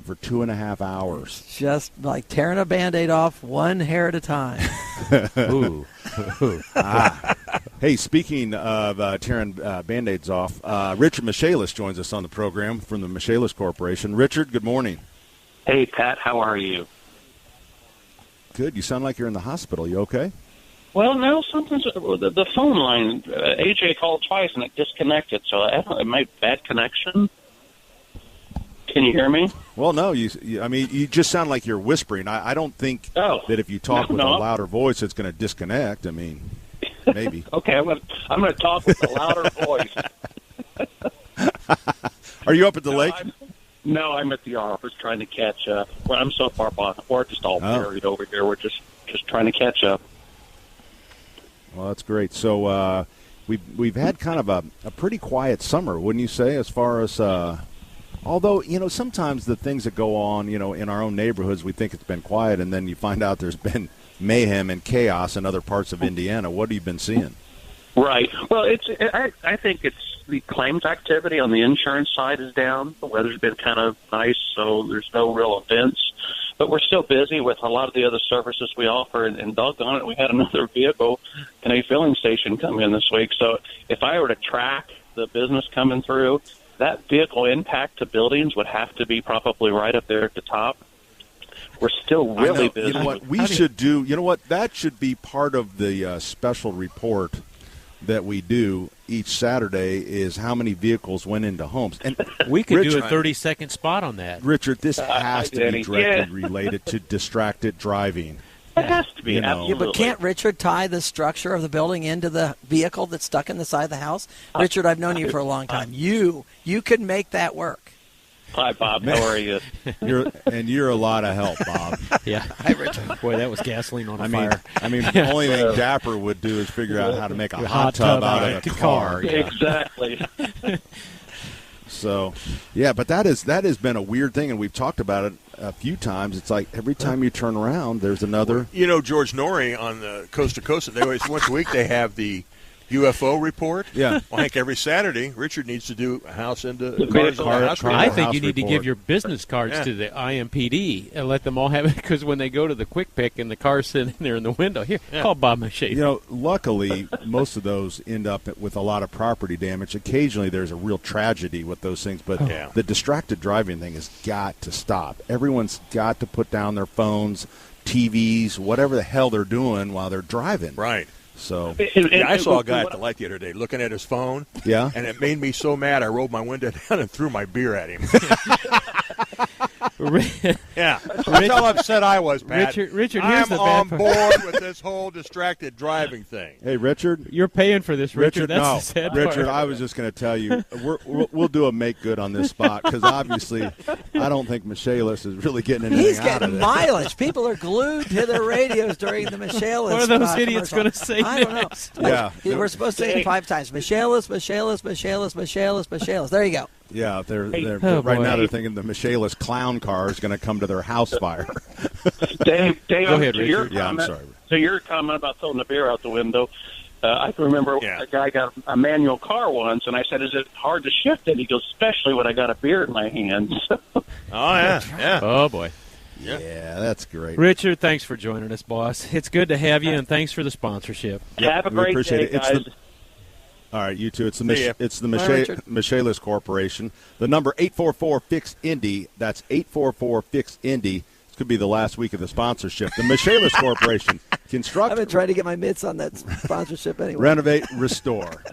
for 2.5 hours. Just like tearing a Band-Aid off one hair at a time. Ooh. Hey, speaking of tearing Band-Aids off, Richard Michaelis joins us on the program from the Michaelis Corporation. Richard, good morning. Hey, Pat, how are you? Good. You sound like you're in the hospital. You okay? Well, no, something's the phone line. AJ called twice and it disconnected, so I don't know, it might be bad connection. Can you hear me? Well, no. You just sound like you're whispering. I don't think that if you talk with a louder voice, it's going to disconnect. I mean, maybe. Okay, I'm going to talk with a louder voice. Are you up at the lake? No, I'm at the office trying to catch up. Well, I'm so far behind. We're just all buried over here. We're just trying to catch up. Well, that's great. So we've had kind of a pretty quiet summer, wouldn't you say, as far as although, sometimes the things that go on, in our own neighborhoods, we think it's been quiet, and then you find out there's been mayhem and chaos in other parts of Indiana. What have you been seeing? Right. Well, I think it's the claims activity on the insurance side is down. The weather's been kind of nice, so there's no real events. But we're still busy with a lot of the other services we offer, and doggone it, we had another vehicle and a filling station come in this week. So if I were to track the business coming through, that vehicle impact to buildings would have to be probably right up there at the top. We're still really busy. You know what we should do? You know what? That should be part of the special report that we do each Saturday is how many vehicles went into homes. And we could do a 30-second spot on that. Richard, this has to be directly related to distracted driving. It has to be, absolutely. But can't Richard tie the structure of the building into the vehicle that's stuck in the side of the house? Richard, I've known you for a long time. You could make that work. Hi, Bob. How are you? You're a lot of help, Bob. Yeah. Hi, Richard. Boy, that was gasoline on fire. The only thing Dapper would do is figure out how to make a hot tub out of a car. Yeah. Exactly. So, yeah, but that has been a weird thing, and we've talked about it a few times. It's like every time you turn around, there's another. George Norrie on the Coast to Coast, they always once a week they have the UFO report. Yeah. Well, I think every Saturday, Richard needs to do a house into I think you need to give your business cards to the IMPD and let them all have it, because when they go to the quick pick and the car's sitting there in the window, call Bob Michaelis. Luckily, most of those end up with a lot of property damage. Occasionally, there's a real tragedy with those things, but the distracted driving thing has got to stop. Everyone's got to put down their phones, TVs, whatever the hell they're doing while they're driving. Right. So I saw a guy at the light the other day looking at his phone. Yeah. And it made me so mad I rolled my window down and threw my beer at him. Yeah. That's how upset I was, Pat. Richard, I'm on board with this whole distracted driving thing. Hey, Richard. You're paying for this, Richard. That's the sad part. Richard, I was just going to tell you, we'll do a make good on this spot, because obviously I don't think Michaelis is really getting anything He's out getting of it. mileage. People are glued to their radios during the Michaelis. What are those idiots going to say next? Yeah. We're supposed to say it 5 times. Michaelis, Michaelis, Michaelis, Michaelis, Michaelis. There you go. Yeah, right now they're thinking the Michaelis clown car is going to come to their house fire. Dave, go ahead, Richard. I'm sorry. So your comment about throwing the beer out the window, I can remember a guy got a manual car once, and I said, is it hard to shift it? He goes, especially when I got a beer in my hands. Oh, yeah. Oh, boy. Yeah, that's great. Richard, thanks for joining us, boss. It's good to have you, and thanks for the sponsorship. Have a great day, guys. All right, you too. It's the Michaelis Corporation. The number 844-FIX-INDY. That's 844-FIX-INDY. This could be the last week of the sponsorship. The Michaelis Corporation. Construct. I've been trying to get my mitts on that sponsorship anyway. Renovate, restore.